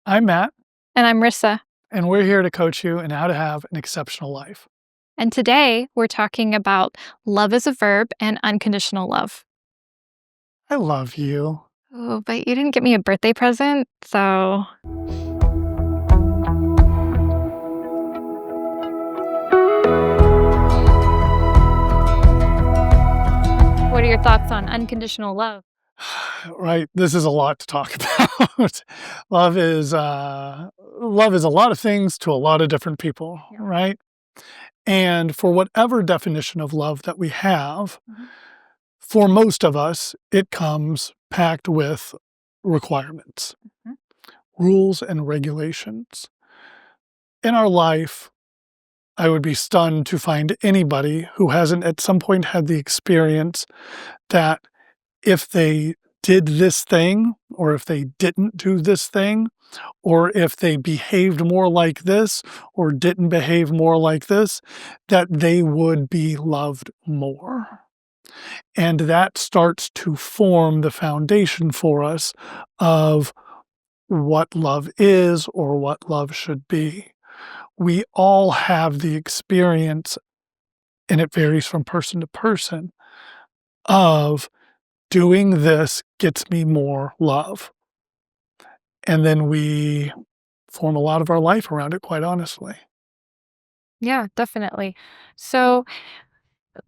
I'm Matt, And I'm Rissa. and we're here to coach you in how to have an exceptional life. And today we're talking about love is a verb and unconditional love. I love you. Oh, but you didn't get me a birthday present, so. What are your thoughts on unconditional love? Right, this is a lot to talk about. Love is a lot of things to a lot of different people, right? And for whatever definition of love that we have, for most of us, it comes packed with requirements, Mhm. rules, and regulations. In our life, I would be stunned to find anybody who hasn't at some point had the experience that if they did this thing, or if they didn't do this thing, or if they behaved more like this, or didn't behave more like this, that they would be loved more. And that starts to form the foundation for us of what love is or what love should be. We all have the experience, and it varies from person to person, of doing this gets me more love. And then we form a lot of our life around it, quite honestly. Yeah, definitely. So,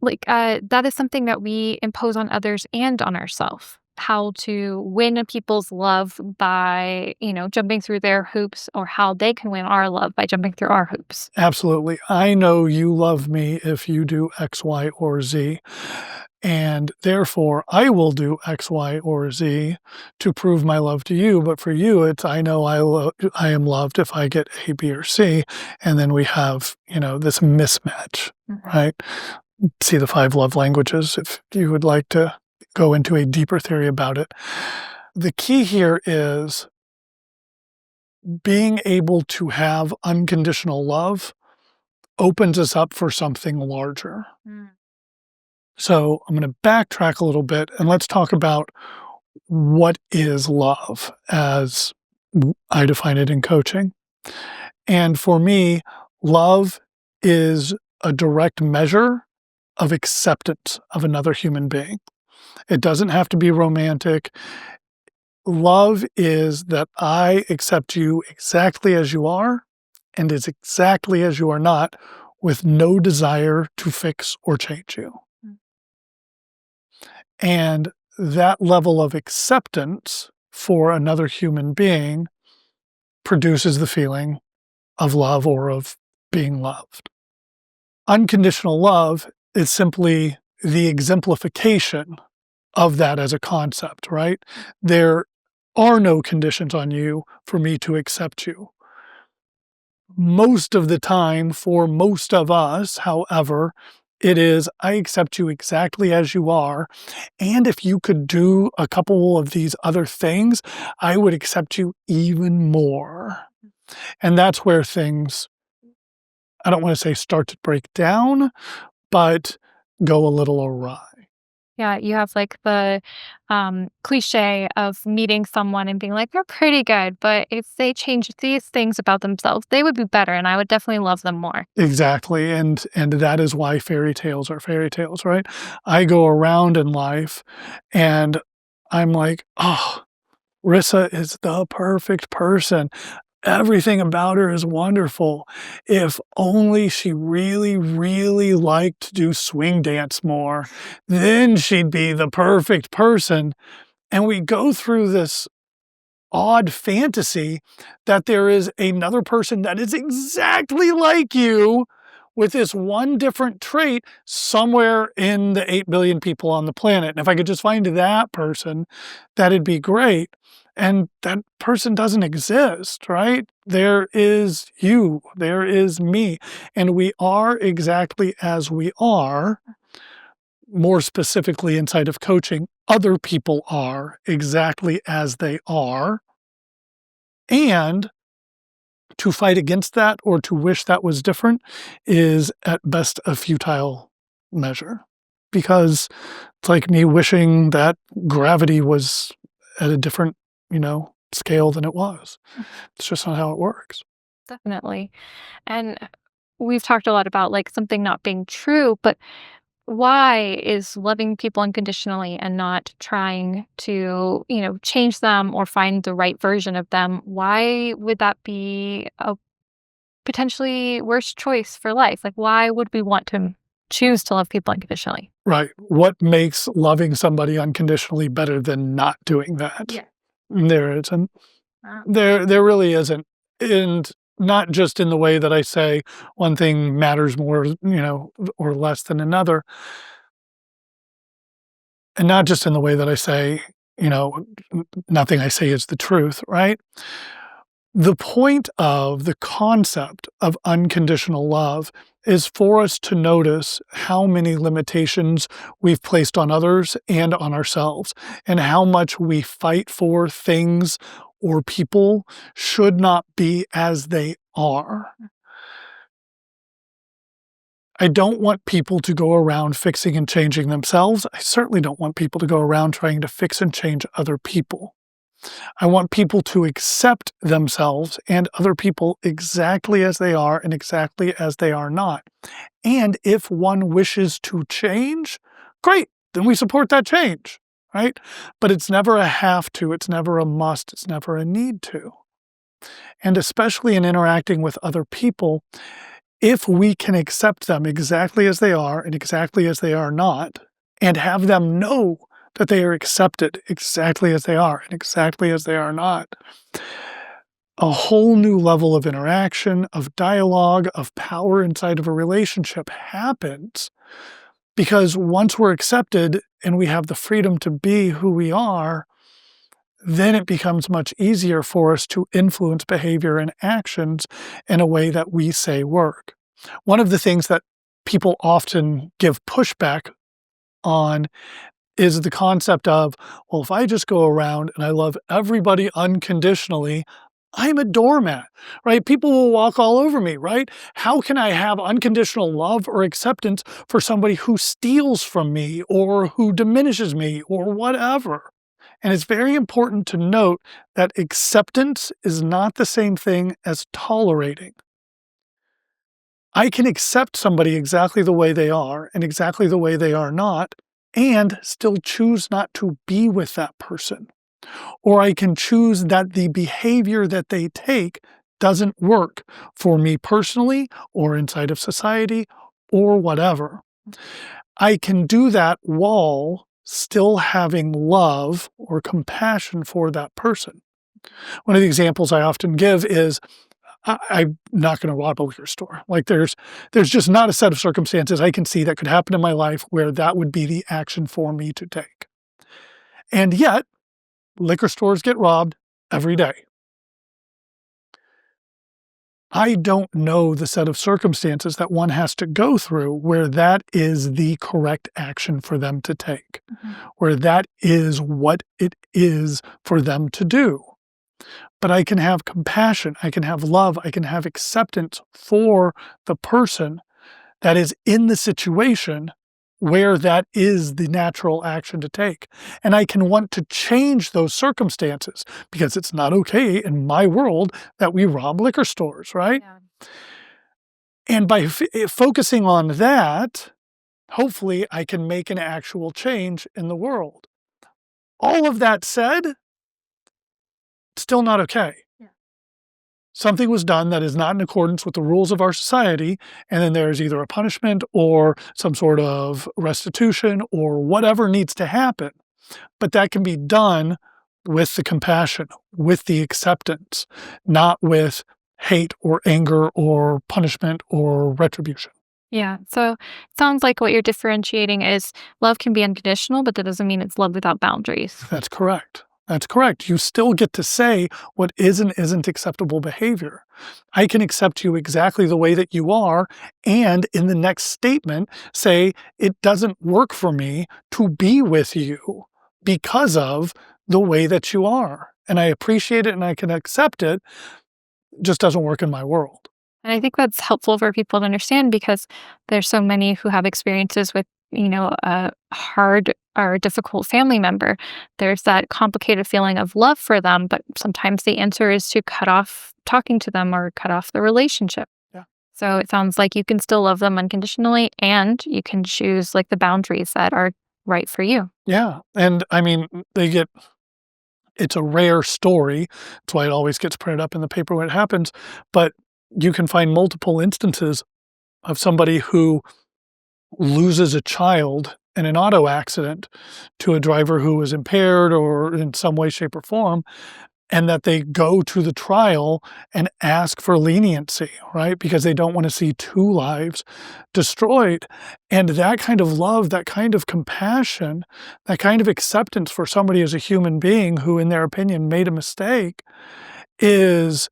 that is something that we impose on others and on ourselves. How to win people's love by, jumping through their hoops, or how they can win our love by jumping through our hoops. Absolutely. I know you love me if you do X, Y, or Z. And therefore, I will do X, Y, or Z to prove my love to you. But for you, it's I know I am loved if I get A, B, or C. And then we have, this mismatch, right? See the 5 love languages if you would like to go into a deeper theory about it. The key here is being able to have unconditional love opens us up for something larger. So I'm going to backtrack a little bit and let's talk about what is love as I define it in coaching. And for me, love is a direct measure of acceptance of another human being. It doesn't have to be romantic. Love is that I accept you exactly as you are and as exactly as you are not, with no desire to fix or change you. And that level of acceptance for another human being produces the feeling of love or of being loved. Unconditional love is simply the exemplification of that as a concept, right? There are no conditions on you for me to accept you. Most of the time, for most of us, however, it is, I accept you exactly as you are. And if you could do a couple of these other things, I would accept you even more. And that's where things, I don't want to say start to break down, but go a little awry. Yeah, you have like the cliche of meeting someone and being like, they're pretty good, but if they change these things about themselves, they would be better and I would definitely love them more. Exactly. And that is why fairy tales are fairy tales, right? I go around in life and I'm like, oh, Rissa is the perfect person. Everything about her is wonderful. If only she really, really liked to do swing dance more, then she'd be the perfect person. And we go through this odd fantasy that there is another person that is exactly like you with this one different trait somewhere in the 8 billion people on the planet. And if I could just find that person, that'd be great. And that person doesn't exist, right? There is you, there is me, and we are exactly as we are. More specifically, inside of coaching, other people are exactly as they are. And to fight against that or to wish that was different is at best a futile measure, because it's like me wishing that gravity was at a different, scale than it was. It's just not how it works. Definitely. And we've talked a lot about like something not being true, but why is loving people unconditionally and not trying to, change them or find the right version of them? Why would that be a potentially worse choice for life? Like, why would we want to choose to love people unconditionally? Right. What makes loving somebody unconditionally better than not doing that? Yeah. There isn't. Wow. There really isn't. And not just in the way that I say one thing matters more, or less than another. And not just in the way that I say, nothing I say is the truth, right? The point of the concept of unconditional love is for us to notice how many limitations we've placed on others and on ourselves, and how much we fight for things or people should not be as they are. I don't want people to go around fixing and changing themselves. I certainly don't want people to go around trying to fix and change other people. I want people to accept themselves and other people exactly as they are and exactly as they are not. And if one wishes to change, great, then we support that change, right? But it's never a have to, it's never a must, it's never a need to. And especially in interacting with other people, if we can accept them exactly as they are and exactly as they are not, and have them know that they are accepted exactly as they are and exactly as they are not, a whole new level of interaction, of dialogue, of power inside of a relationship happens. Because once we're accepted and we have the freedom to be who we are, then it becomes much easier for us to influence behavior and actions in a way that we say work. One of the things that people often give pushback on is the concept of, well, if I just go around and I love everybody unconditionally, I'm a doormat, right? People will walk all over me, right? How can I have unconditional love or acceptance for somebody who steals from me or who diminishes me or whatever? And it's very important to note that acceptance is not the same thing as tolerating. I can accept somebody exactly the way they are and exactly the way they are not, and still choose not to be with that person. Or I can choose that the behavior that they take doesn't work for me personally or inside of society or whatever. I can do that while still having love or compassion for that person. One of the examples I often give is I'm not going to rob a liquor store. Like there's just not a set of circumstances I can see that could happen in my life where that would be the action for me to take. And yet, liquor stores get robbed every day. I don't know the set of circumstances that one has to go through where that is the correct action for them to take, where that is what it is for them to do. But I can have compassion, I can have love, I can have acceptance for the person that is in the situation where that is the natural action to take. And I can want to change those circumstances because it's not okay in my world that we rob liquor stores, right? Yeah. And by focusing on that, hopefully I can make an actual change in the world. All of that said, still not okay. Yeah. Something was done that is not in accordance with the rules of our society, and then there's either a punishment or some sort of restitution or whatever needs to happen. But that can be done with the compassion, with the acceptance, not with hate or anger or punishment or retribution. Yeah. So it sounds like what you're differentiating is love can be unconditional, but that doesn't mean it's love without boundaries. That's correct. That's correct. You still get to say what is and isn't acceptable behavior. I can accept you exactly the way that you are, and in the next statement, say, it doesn't work for me to be with you because of the way that you are. And I appreciate it and I can accept it, just doesn't work in my world. And I think that's helpful for people to understand because there's so many who have experiences with a hard or difficult family member, there's that complicated feeling of love for them, but sometimes the answer is to cut off talking to them or cut off the relationship. Yeah. So it sounds like you can still love them unconditionally and you can choose like the boundaries that are right for you. Yeah, and I mean, it's a rare story. That's why it always gets printed up in the paper when it happens, but you can find multiple instances of somebody who loses a child in an auto accident to a driver who was impaired or in some way, shape, or form, and that they go to the trial and ask for leniency, right? Because they don't want to see two lives destroyed. And that kind of love, that kind of compassion, that kind of acceptance for somebody as a human being who, in their opinion, made a mistake is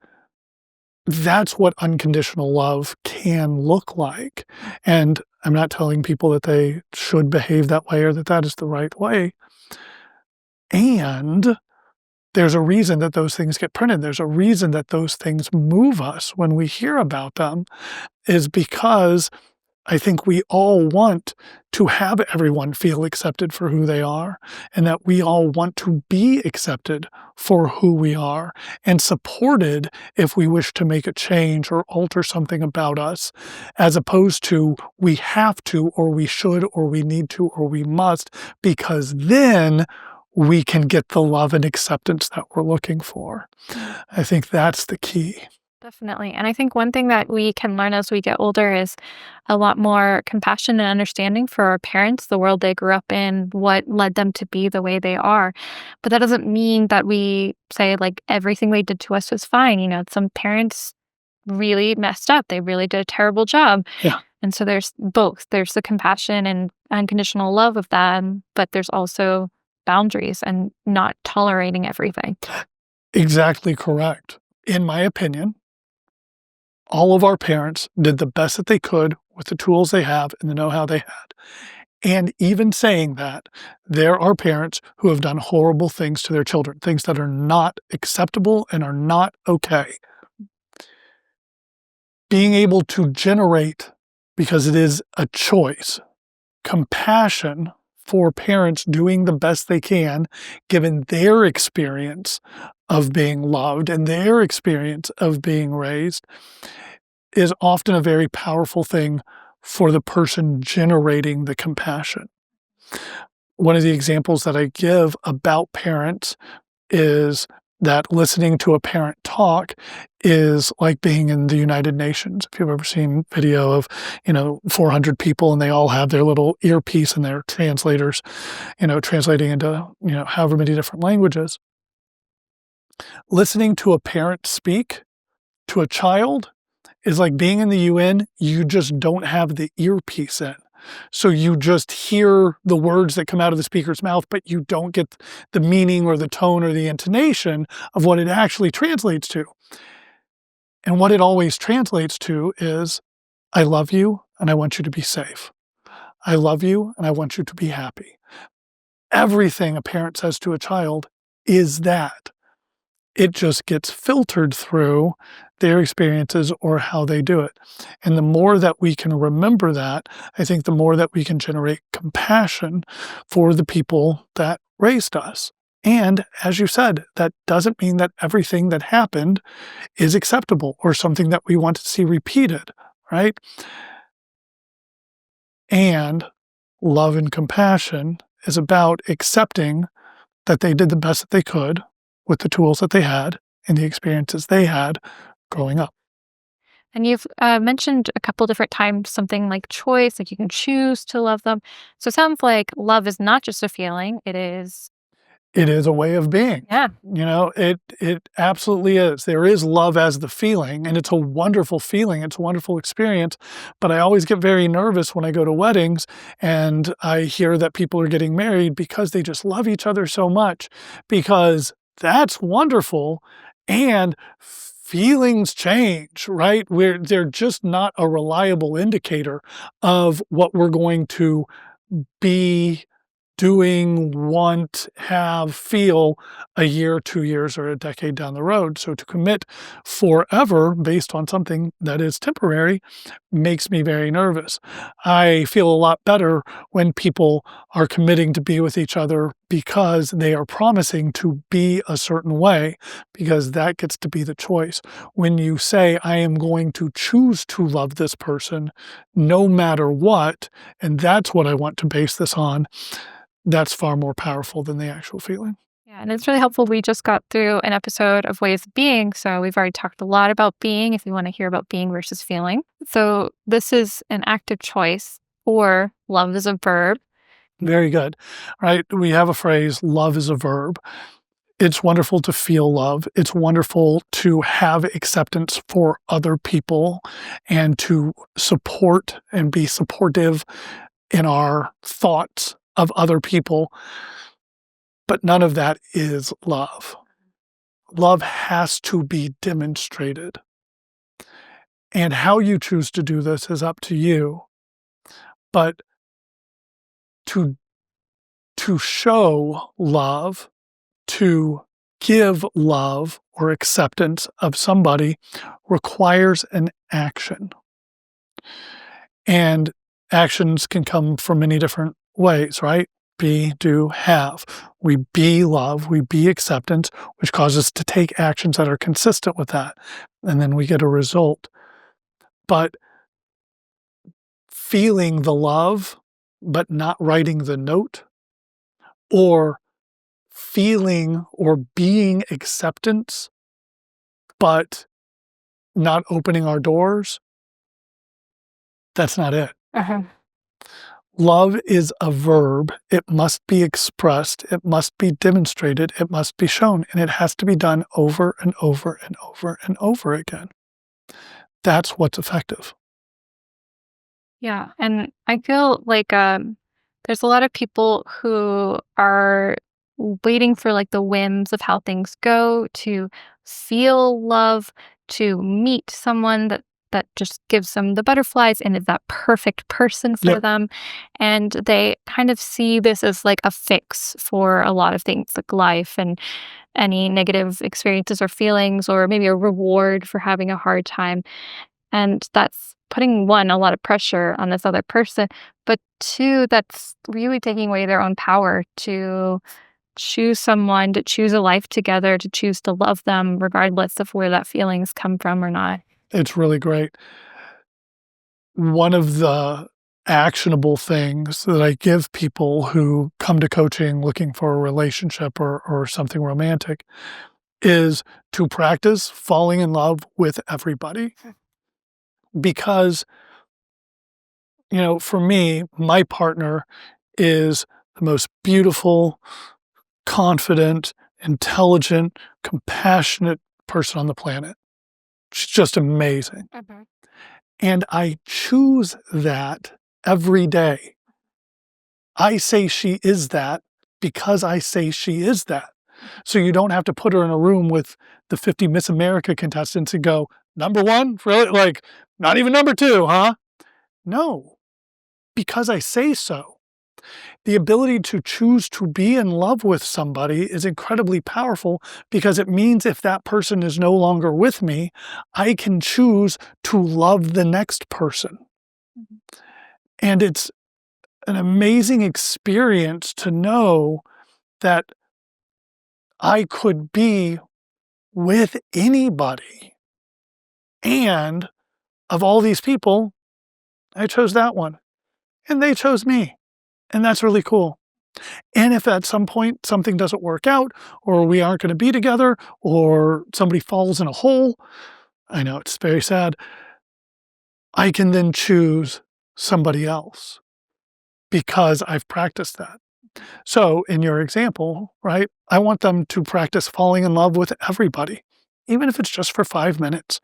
that's what unconditional love can look like. And I'm not telling people that they should behave that way or that that is the right way. And there's a reason that those things get printed. There's a reason that those things move us when we hear about them, is because I think we all want to have everyone feel accepted for who they are, and that we all want to be accepted for who we are and supported if we wish to make a change or alter something about us, as opposed to we have to, or we should, or we need to, or we must, because then we can get the love and acceptance that we're looking for. I think that's the key. Definitely. And I think one thing that we can learn as we get older is a lot more compassion and understanding for our parents, the world they grew up in, what led them to be the way they are. But that doesn't mean that we say like everything they did to us was fine. Some parents really messed up. They really did a terrible job. Yeah. And so there's both. There's the compassion and unconditional love of them, but there's also boundaries and not tolerating everything. Exactly correct. In my opinion, all of our parents did the best that they could with the tools they have and the know-how they had. And even saying that, there are parents who have done horrible things to their children, things that are not acceptable and are not okay. Being able to generate, because it is a choice, compassion for parents doing the best they can, given their experience of being loved and their experience of being raised, is often a very powerful thing for the person generating the compassion. One of the examples that I give about parents is that listening to a parent talk is like being in the United Nations. If you've ever seen video of, 400 people and they all have their little earpiece and their translators, translating into, however many different languages. Listening to a parent speak to a child is like being in the UN, you just don't have the earpiece in. So you just hear the words that come out of the speaker's mouth, but you don't get the meaning or the tone or the intonation of what it actually translates to. And what it always translates to is, I love you and I want you to be safe. I love you and I want you to be happy. Everything a parent says to a child is that. It just gets filtered through their experiences or how they do it. And the more that we can remember that, I think the more that we can generate compassion for the people that raised us. And as you said, that doesn't mean that everything that happened is acceptable or something that we want to see repeated, right? And love and compassion is about accepting that they did the best that they could with the tools that they had and the experiences they had growing up. And you've mentioned a couple different times something like choice, like you can choose to love them. So it sounds like love is not just a feeling, it is. It is a way of being. Yeah. It absolutely is. There is love as the feeling, and it's a wonderful feeling. It's a wonderful experience. But I always get very nervous when I go to weddings and I hear that people are getting married because they just love each other so much, because that's wonderful. And feelings change, right? They're just not a reliable indicator of what we're going to be doing, want, have, feel a year, 2 years, or a decade down the road. So to commit forever based on something that is temporary makes me very nervous. I feel a lot better when people are committing to be with each other because they are promising to be a certain way, because that gets to be the choice. When you say, I am going to choose to love this person no matter what, and that's what I want to base this on, that's far more powerful than the actual feeling. Yeah, and it's really helpful. We just got through an episode of ways of being, so we've already talked a lot about being if you want to hear about being versus feeling. So this is an active choice, or love is a verb. Very good. Right? We have a phrase, love is a verb. It's wonderful to feel love. It's wonderful to have acceptance for other people and to support and be supportive in our thoughts of other people. But none of that is love. Love has to be demonstrated. And how you choose to do this is up to you. But to, to show love, to give love or acceptance of somebody requires an action. And actions can come from many different ways, right? Be, do, have. We be love, we be acceptance, which causes us to take actions that are consistent with that. And then we get a result. But feeling the love, but not writing the note, or feeling or being acceptance, but not opening our doors, that's not it. Uh-huh. Love is a verb. It must be expressed. It must be demonstrated. It must be shown. And it has to be done over and over and over and over again. That's what's effective. Yeah, and I feel like there's a lot of people who are waiting for like the whims of how things go to feel love, to meet someone that just gives them the butterflies and is that perfect person for Yep. them. And they kind of see this as like a fix for a lot of things like life and any negative experiences or feelings, or maybe a reward for having a hard time. And that's putting one, a lot of pressure on this other person, but two, that's really taking away their own power to choose someone, to choose a life together, to choose to love them, regardless of where that feelings come from or not. It's really great. One of the actionable things that I give people who come to coaching looking for a relationship or something romantic is to practice falling in love with everybody. Because, for me, my partner is the most beautiful, confident, intelligent, compassionate person on the planet. She's just amazing. Mhm. And I choose that every day. I say she is that because I say she is that. So you don't have to put her in a room with the 50 Miss America contestants and go, number one? Really? Like, not even number two, huh? No, because I say so. The ability to choose to be in love with somebody is incredibly powerful because it means if that person is no longer with me, I can choose to love the next person. Mhm. And it's an amazing experience to know that I could be with anybody. And of all these people, I chose that one. And they chose me. And that's really cool. And if at some point something doesn't work out, or we aren't going to be together, or somebody falls in a hole, I know it's very sad, I can then choose somebody else because I've practiced that. So in your example, right, I want them to practice falling in love with everybody, even if it's just for 5 minutes.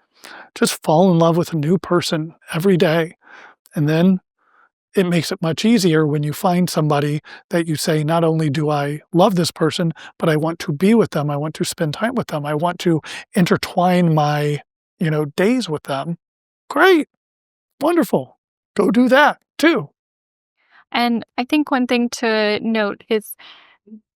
Just fall in love with a new person every day. And then it makes it much easier when you find somebody that you say, not only do I love this person, but I want to be with them. I want to spend time with them. I want to intertwine my, days with them. Great. Wonderful. Go do that too. And I think one thing to note is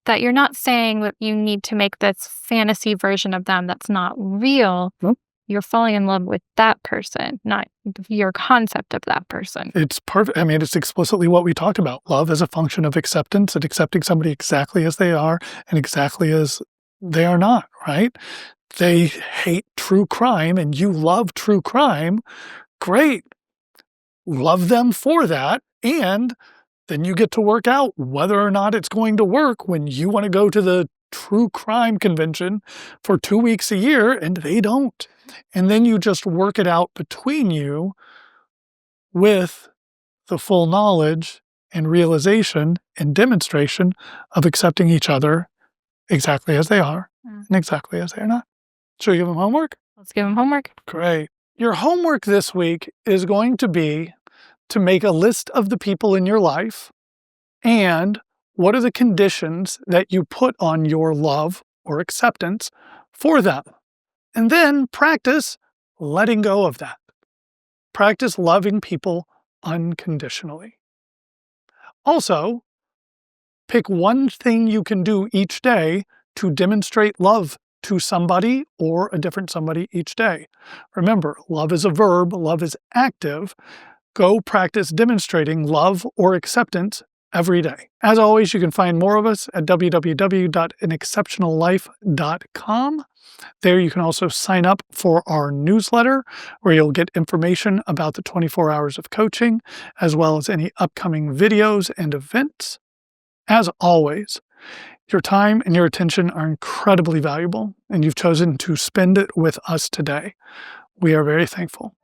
that you're not saying that you need to make this fantasy version of them that's not real. Nope. You're falling in love with that person, not your concept of that person. It's perfect. I mean, it's explicitly what we talked about. Love is a function of acceptance and accepting somebody exactly as they are and exactly as they are not, right? They hate true crime and you love true crime. Great. Love them for that. And then you get to work out whether or not it's going to work when you want to go to the true crime convention for 2 weeks a year and they don't. And then you just work it out between you with the full knowledge and realization and demonstration of accepting each other exactly as they are and exactly as they are not. Should we give them homework? Let's give them homework. Great. Your homework this week is going to be to make a list of the people in your life and what are the conditions that you put on your love or acceptance for them. And then practice letting go of that. Practice loving people unconditionally. Also, pick one thing you can do each day to demonstrate love to somebody or a different somebody each day. Remember, love is a verb, love is active. Go practice demonstrating love or acceptance every day. As always, you can find more of us at www.anexceptionallife.com. There you can also sign up for our newsletter where you'll get information about the 24 hours of coaching, as well as any upcoming videos and events. As always, your time and your attention are incredibly valuable, and you've chosen to spend it with us today. We are very thankful.